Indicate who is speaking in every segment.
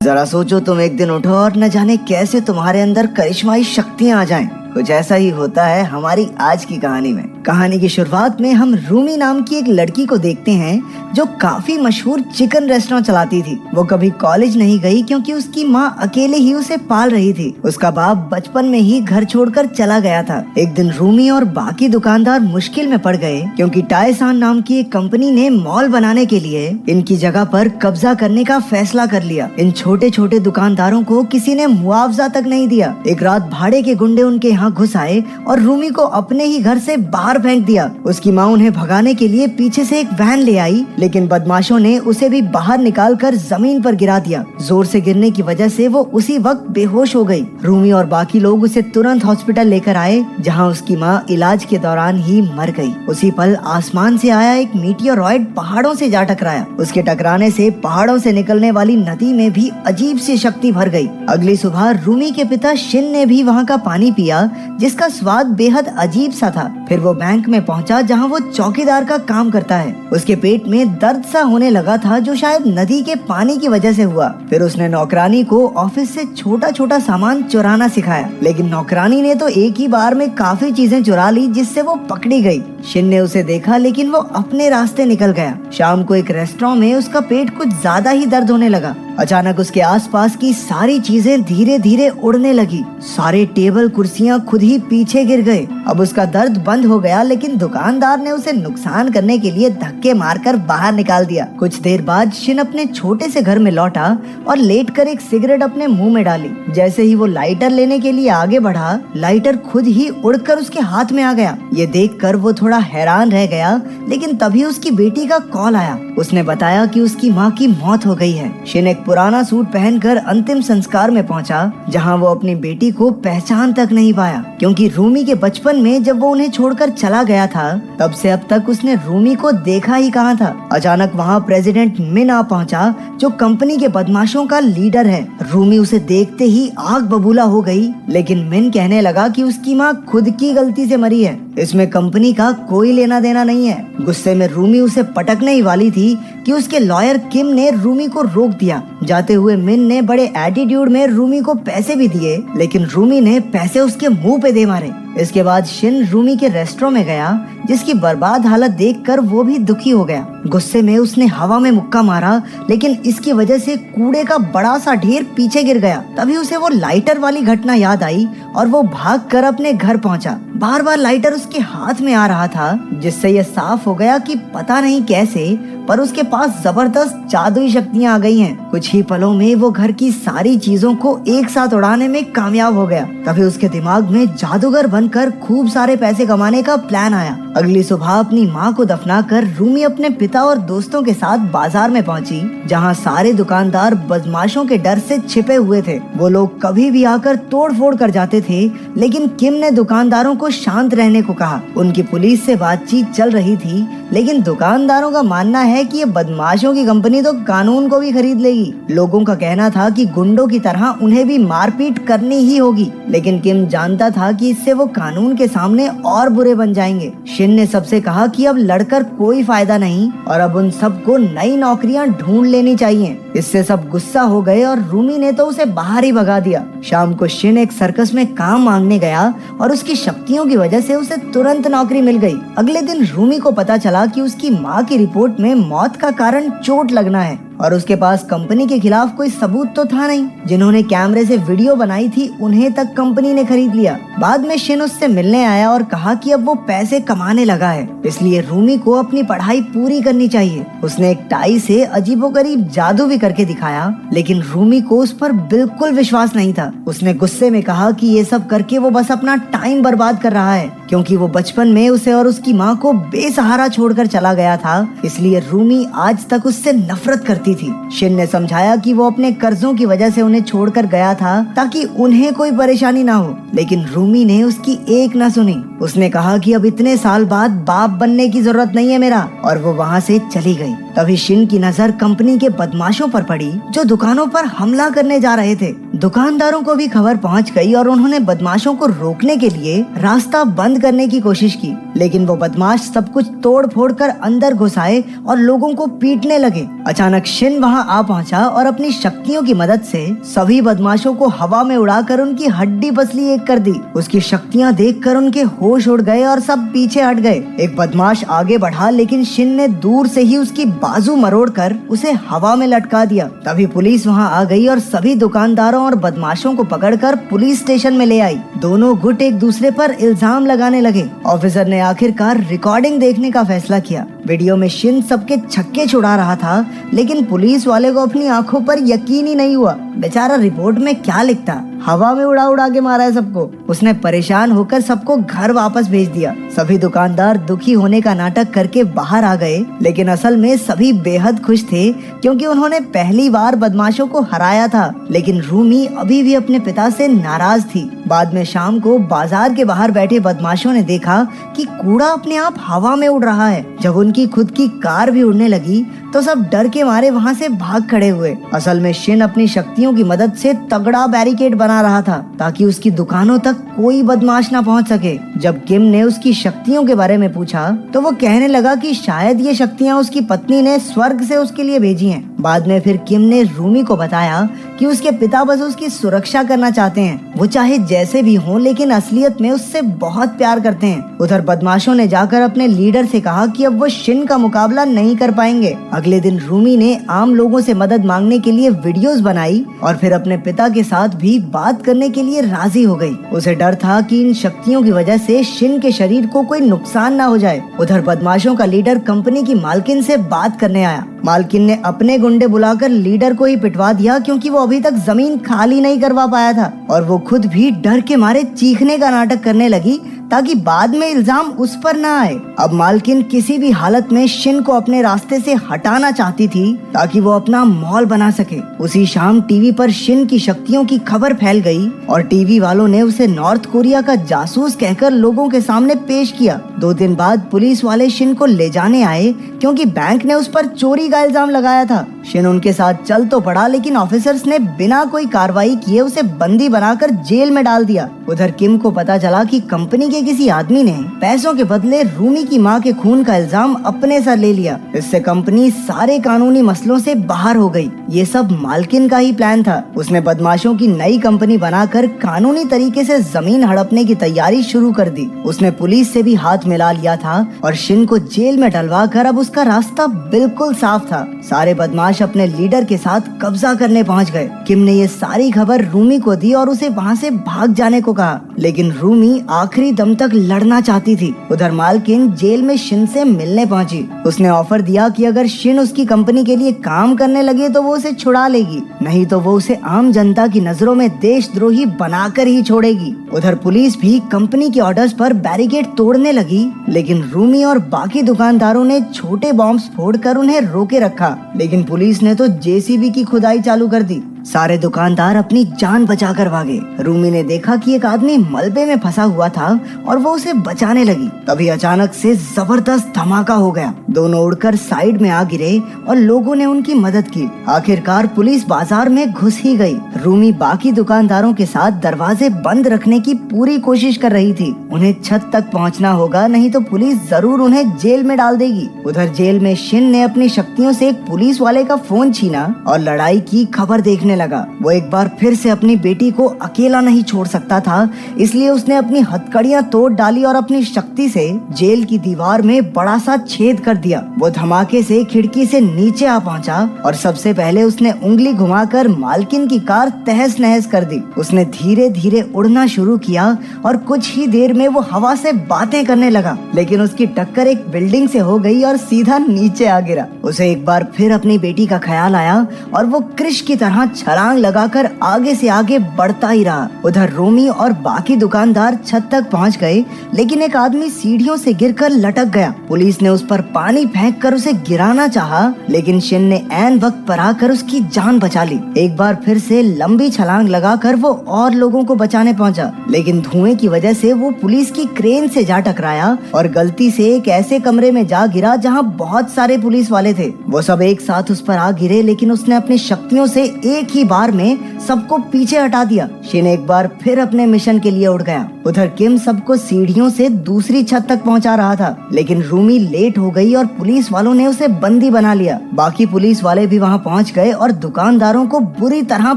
Speaker 1: जरा सोचो तुम एक दिन उठो और न जाने कैसे तुम्हारे अंदर करिश्माई शक्तियां आ जाएं। कुछ ऐसा ही होता है हमारी आज की कहानी में। कहानी की शुरुआत में हम रूमी नाम की एक लड़की को देखते हैं जो काफी मशहूर चिकन रेस्टोरेंट चलाती थी। वो कभी कॉलेज नहीं गई क्योंकि उसकी माँ अकेले ही उसे पाल रही थी। उसका बाप बचपन में ही घर छोड़कर चला गया था। एक दिन रूमी और बाकी दुकानदार मुश्किल में पड़ गए क्योंकि टायसान नाम की एक कंपनी ने मॉल बनाने के लिए इनकी जगह पर कब्जा करने का फैसला कर लिया। इन छोटे छोटे दुकानदारों को किसी ने मुआवजा तक नहीं दिया। एक रात भाड़े के गुंडे उनके यहाँ घुस आए और रूमी को अपने ही घर से बाहर फेंक दिया। उसकी माँ उन्हें भगाने के लिए पीछे से एक वैन ले आई, लेकिन बदमाशों ने उसे भी बाहर निकालकर जमीन पर गिरा दिया। जोर से गिरने की वजह से वो उसी वक्त बेहोश हो गई। रूमी और बाकी लोग उसे तुरंत हॉस्पिटल लेकर आए, जहाँ उसकी माँ इलाज के दौरान ही मर गई। उसी पल आसमान से आया एक मीटियोरॉइड पहाड़ों से जा टकराया। उसके टकराने से पहाड़ों से निकलने वाली नदी में भी अजीब सी शक्ति भर गई। अगली सुबह रूमी के पिता शिन ने भी वहाँ का पानी पिया, जिसका स्वाद बेहद अजीब सा था। फिर वो बैंक में पहुंचा जहां वो चौकीदार का काम करता है। उसके पेट में दर्द सा होने लगा था जो शायद नदी के पानी की वजह से हुआ। फिर उसने नौकरानी को ऑफिस से छोटा छोटा सामान चुराना सिखाया, लेकिन नौकरानी ने तो एक ही बार में काफी चीजें चुरा ली, जिससे वो पकड़ी गई। शिन ने उसे देखा, लेकिन वो अपने रास्ते निकल गया। शाम को एक रेस्टोरेंट में उसका पेट कुछ ज्यादा ही दर्द होने लगा। अचानक उसके आसपास की सारी चीजें धीरे धीरे उड़ने लगी। सारे टेबल कुर्सियां खुद ही पीछे गिर गए। अब उसका दर्द बंद हो गया, लेकिन दुकानदार ने उसे नुकसान करने के लिए धक्के मारकर बाहर निकाल दिया। कुछ देर बाद शिन अपने छोटे से घर में लौटा और लेटकर एक सिगरेट अपने मुंह में डाली। जैसे ही वो लाइटर लेने के लिए आगे बढ़ा, लाइटर खुद ही उड़कर उसके हाथ में आ गया। ये देखकर वो थोड़ा हैरान रह गया, लेकिन तभी उसकी बेटी का कॉल आया। उसने बताया कि उसकी माँ की मौत हो गई है। शिन एक पुराना सूट पहनकर अंतिम संस्कार में पहुंचा, जहां वो अपनी बेटी को पहचान तक नहीं पाया, क्योंकि रूमी के बचपन में जब वो उन्हें छोड़कर चला गया था, तब से अब तक उसने रूमी को देखा ही कहाँ था। अचानक वहाँ प्रेसिडेंट मिन आ पहुंचा, जो कंपनी के बदमाशों का लीडर है। रूमी उसे देखते ही आग बबूला हो गई, लेकिन मिन कहने लगा कि उसकी माँ खुद की गलती से मरी है, इसमें कंपनी का कोई लेना देना नहीं है। गुस्से में रूमी उसे पटकने ही वाली थी कि उसके लॉयर किम ने रूमी को रोक दिया। जाते हुए मिन ने बड़े एटीट्यूड में रूमी को पैसे भी दिए, लेकिन रूमी ने पैसे उसके मुंह पे दे मारे। इसके बाद शिन रूमी के रेस्टोरेंट में गया, जिसकी बर्बाद हालत देखकर वो भी दुखी हो गया। गुस्से में उसने हवा में मुक्का मारा, लेकिन इसकी वजह से कूड़े का बड़ा सा ढेर पीछे गिर गया। तभी उसे वो लाइटर वाली घटना याद आई और वो भागकर अपने घर पहुंचा। बार बार लाइटर उसके हाथ में आ रहा था, जिससे ये साफ हो गया कि पता नहीं कैसे, पर उसके पास जबरदस्त जादुई शक्तियां आ गई हैं। कुछ ही पलों में वो घर की सारी चीजों को एक साथ उड़ाने में कामयाब हो गया। तभी उसके दिमाग में जादूगर बनकर खूब सारे पैसे कमाने का प्लान आया। अगली सुबह अपनी माँ को दफनाकर रूमी अपने पिता और दोस्तों के साथ बाजार में पहुंची, जहाँ सारे दुकानदार बदमाशों के डर से छिपे हुए थे। वो लोग कभी भी आकर तोड़ फोड़ कर जाते थे, लेकिन किम ने दुकानदारों को शांत रहने को कहा। उनकी पुलिस से बातचीत चल रही थी, लेकिन दुकानदारों का मानना है कि ये बदमाशों की कंपनी तो कानून को भी खरीद लेगी। लोगों का कहना था कि गुंडों की तरह उन्हें भी मारपीट करनी ही होगी, लेकिन किम जानता था कि इससे वो कानून के सामने और बुरे बन जाएंगे। शिन ने सबसे कहा कि अब लड़कर कोई फायदा नहीं और अब उन सबको नई नौकरियां ढूंढ लेनी चाहिए। इससे सब गुस्सा हो गए और रूमी ने तो उसे बाहर ही भगा दिया। शाम को शिन एक सर्कस में काम मांगने गया और उसकी शक्तियों की वजह से उसे तुरंत नौकरी मिल गई। अगले दिन रूमी को पता चला कि उसकी माँ की रिपोर्ट में मौत का कारण चोट लगना है और उसके पास कंपनी के खिलाफ कोई सबूत तो था नहीं। जिन्होंने कैमरे से वीडियो बनाई थी, उन्हें तक कंपनी ने खरीद लिया। बाद में शिन उससे मिलने आया और कहा कि अब वो पैसे कमाने लगा है, इसलिए रूमी को अपनी पढ़ाई पूरी करनी चाहिए। उसने एक टाई से अजीबोगरीब जादू भी करके दिखाया, लेकिन रूमी को उस पर बिल्कुल विश्वास नहीं था। उसने गुस्से में कहा कि ये सब करके वो बस अपना टाइम बर्बाद कर रहा है, क्योंकि वो बचपन में उसे और उसकी माँ को बेसहारा छोड़कर चला गया था, इसलिए रूमी आज तक उससे नफरत करती थी। शिन ने समझाया कि वो अपने कर्जों की वजह से उन्हें छोड़कर गया था ताकि उन्हें कोई परेशानी ना हो, लेकिन रूमी ने उसकी एक न सुनी। उसने कहा कि अब इतने साल बाद बाप बनने की जरूरत नहीं है मेरा, और वो वहाँ से चली गई। तभी शिन की नजर कंपनी के बदमाशों पर पड़ी, जो दुकानों पर हमला करने जा रहे थे। दुकानदारों को भी खबर पहुंच गई और उन्होंने बदमाशों को रोकने के लिए रास्ता बंद करने की कोशिश की। लेकिन वो बदमाश सब कुछ तोड़ फोड़ कर अंदर घुस आए और लोगों को पीटने लगे। अचानक शिन वहाँ आ पहुँचा और अपनी शक्तियों की मदद से सभी बदमाशों को हवा में उड़ाकर उनकी हड्डी पसली एक कर दी। उसकी शक्तियाँ देखकर उनके होश उड़ गए और सब पीछे हट गए। एक बदमाश आगे बढ़ा, लेकिन शिन ने दूर से ही उसकी बाजू मरोड़कर उसे हवा में लटका दिया। तभी पुलिस वहाँ आ गई और सभी दुकानदारों और बदमाशों को पकड़कर पुलिस स्टेशन में ले आई। दोनों गुट एक दूसरे पर इल्जाम लगाने लगे। ऑफिसर ने आखिरकार रिकॉर्डिंग देखने का फैसला किया। वीडियो में शिन सबके छक्के छुड़ा रहा था, लेकिन पुलिस वाले को अपनी आंखों पर यकीन ही नहीं हुआ। बेचारा रिपोर्ट में क्या लिखता, हवा में उड़ा उड़ा के मारा है सबको। उसने परेशान होकर सबको घर वापस भेज दिया। सभी दुकानदार दुखी होने का नाटक करके बाहर आ गए, लेकिन असल में सभी बेहद खुश थे क्योंकि उन्होंने पहली बार बदमाशों को हराया था। लेकिन रूमी अभी भी अपने पिता से नाराज थी। बाद में शाम को बाजार के बाहर बैठे बदमाशों ने देखा कि कूड़ा अपने आप हवा में उड़ रहा है। जब उनकी खुद की कार भी उड़ने लगी तो सब डर के मारे वहाँ से भाग खड़े हुए। असल में शिन अपनी शक्तियों की मदद से तगड़ा बैरिकेड बना रहा था ताकि उसकी दुकानों तक कोई बदमाश ना पहुँच सके। जब किम ने उसकी शक्तियों के बारे में पूछा तो वो कहने लगा कि शायद ये शक्तियाँ उसकी पत्नी ने स्वर्ग से उसके लिए भेजी हैं। बाद में फिर किम ने रूमी को बताया कि उसके पिता बस उसकी सुरक्षा करना चाहते हैं। वो चाहे जैसे भी हों, लेकिन असलियत में उससे बहुत प्यार करते हैं। उधर बदमाशों ने जाकर अपने लीडर से कहा कि अब वो शिन का मुकाबला नहीं कर पाएंगे। अगले दिन रूमी ने आम लोगों से मदद मांगने के लिए वीडियोस बनाई और फिर अपने पिता के साथ भी बात करने के लिए राजी हो गई। उसे डर था कि इन शक्तियों की वजह से शिन के शरीर को कोई नुकसान ना हो जाए। उधर बदमाशों का लीडर कंपनी की मालकिन से बात करने आया। मालकिन ने अपने गुंडे बुलाकर लीडर को ही पिटवा दिया क्योंकि वो अभी तक जमीन खाली नहीं करवा पाया था और वो खुद भी डर के मारे चीखने का नाटक करने लगी ताकि बाद में इल्जाम उस पर न आए। अब मालकिन किसी भी हालत में शिन को अपने रास्ते से हटाना चाहती थी ताकि वो अपना मॉल बना सके। उसी शाम टीवी पर शिन की शक्तियों की खबर फैल गई और टीवी वालों ने उसे नॉर्थ कोरिया का जासूस कहकर लोगों के सामने पेश किया। 2 दिन बाद पुलिस वाले शिन को ले जाने आए क्योंकि बैंक ने उस पर चोरी का इल्जाम लगाया था। शिन उनके साथ चल तो पड़ा, लेकिन ऑफिसर्स ने बिना कोई कार्रवाई किए उसे बंदी बनाकर जेल में डाल दिया। उधर किम को पता चला कि कंपनी के किसी आदमी ने पैसों के बदले रूमी की मां के खून का इल्जाम अपने सर ले लिया। इससे कंपनी सारे कानूनी मसलों से बाहर हो गई। ये सब मालकिन का ही प्लान था। उसने बदमाशों की नई कंपनी बनाकर कानूनी तरीके से जमीन हड़पने की तैयारी शुरू कर दी। उसने पुलिस से भी हाथ मिला लिया था और शिन को जेल में डलवा कर अब उसका रास्ता बिल्कुल साफ था। सारे बदमाश अपने लीडर के साथ कब्जा करने पहुंच गए। किम ने ये सारी खबर रूमी को दी और उसे वहाँ से भाग जाने को कहा, लेकिन रूमी आखिरी दम तक लड़ना चाहती थी। उधर मालकिन जेल में शिन से मिलने पहुंची। उसने ऑफर दिया कि अगर शिन उसकी कंपनी के लिए काम करने लगे तो वो उसे छुड़ा लेगी, नहीं तो वो उसे आम जनता की नजरों में देशद्रोही बनाकर ही छोड़ेगी। उधर पुलिस भी कंपनी के ऑर्डर्स पर बैरिकेड तोड़ने लगी, लेकिन रूमी और बाकी दुकानदारों ने छोटे बॉम्ब्स फोड़कर उन्हें रोके रखा। लेकिन पुलिस ने तो जेसीबी की खुदाई चालू कर दी। सारे दुकानदार अपनी जान बचाकर भागे। रूमी ने देखा कि एक आदमी मलबे में फंसा हुआ था और वो उसे बचाने लगी। तभी अचानक से जबरदस्त धमाका हो गया। दोनों उड़कर साइड में आ गिरे और लोगों ने उनकी मदद की। आखिरकार पुलिस बाजार में घुस ही गई। रूमी बाकी दुकानदारों के साथ दरवाजे बंद रखने की पूरी कोशिश कर रही थी। उन्हें छत तक पहुंचना होगा, नहीं तो पुलिस जरूर उन्हें जेल में डाल देगी। उधर जेल में शिन ने अपनी शक्तियों से एक पुलिस वाले का फोन छीना और लड़ाई की खबर देखने लगा। वो एक बार फिर से अपनी बेटी को अकेला नहीं छोड़ सकता था, इसलिए उसने अपनी हथकड़ियां तोड़ डाली और अपनी शक्ति से जेल की दीवार में बड़ा सा छेद कर दिया। वो धमाके से खिड़की से नीचे आ पहुंचा और सबसे पहले उसने उंगली घुमाकर मालकिन की कार तहस नहस कर दी। उसने धीरे धीरे उड़ना शुरू किया और कुछ ही देर में वो हवा से बातें करने लगा, लेकिन उसकी टक्कर एक बिल्डिंग से हो गई और सीधा नीचे आ गिरा। उसे एक बार फिर अपनी बेटी का ख्याल आया और वो कृष की तरह छलांग लगाकर आगे से आगे बढ़ता ही रहा। उधर रूमी और बाकी दुकानदार छत तक पहुंच गए, लेकिन एक आदमी सीढ़ियों से गिरकर लटक गया। पुलिस ने उस पर पानी फेंककर उसे गिराना चाहा, लेकिन शिन ने ऐन वक्त पर आकर उसकी जान बचा ली। एक बार फिर से लंबी छलांग लगाकर वो और लोगों को बचाने पहुंचा, लेकिन धुएं की वजह से वो पुलिस की क्रेन से जा टकराया और गलती से एक ऐसे कमरे में जा गिरा जहां बहुत सारे पुलिस वाले थे। वो सब एक साथ उस पर आ गिरे, लेकिन उसने अपनी शक्तियों से एक एक ही बार में सबको पीछे हटा दिया। शिन एक बार फिर अपने मिशन के लिए उड़ गया। उधर किम सबको सीढ़ियों से दूसरी छत तक पहुंचा रहा था, लेकिन रूमी लेट हो गई और पुलिस वालों ने उसे बंदी बना लिया। बाकी पुलिस वाले भी वहां पहुंच गए और दुकानदारों को बुरी तरह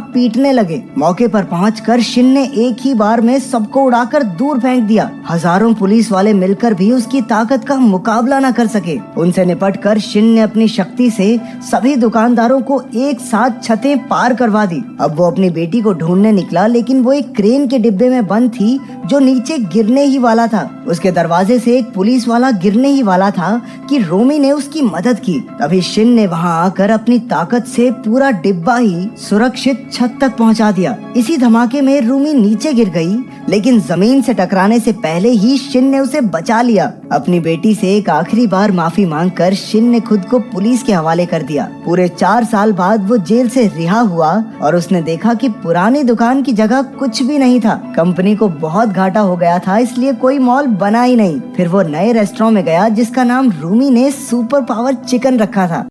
Speaker 1: पीटने लगे। मौके पर पहुंचकर शिन ने एक ही बार में सबको उड़ाकर दूर फेंक दिया। हजारों पुलिस वाले मिलकर भी उसकी ताकत का मुकाबला न कर सके। उनसे निपटकर शिन ने अपनी शक्ति से सभी दुकानदारों को एक साथ छतें पार करवा दी। अब वो अपनी बेटी को ढूंढने निकला, लेकिन वो एक क्रेन के डिब्बे में बंद थी जो नीचे गिरने ही वाला था। उसके दरवाजे से एक पुलिस वाला गिरने ही वाला था कि रोमी ने उसकी मदद की। तभी शिन ने वहां आकर अपनी ताकत से पूरा डिब्बा ही सुरक्षित छत तक पहुंचा दिया। इसी धमाके में रूमी नीचे गिर गई, लेकिन जमीन से टकराने से पहले ही शिन ने उसे बचा लिया। अपनी बेटी से एक आखिरी बार माफी मांगकर शिन ने खुद को पुलिस के हवाले कर दिया। पूरे 4 साल बाद वो जेल से रिहा हुआ और उसने देखा कि पुरानी दुकान की जगह कुछ भी नहीं था। कंपनी को बहुत घाटा हो गया था, इसलिए कोई मॉल बना ही नहीं। फिर वो नए रेस्टोरेंट में गया जिसका नाम रूमी ने सुपर पावर चिकन रखा था।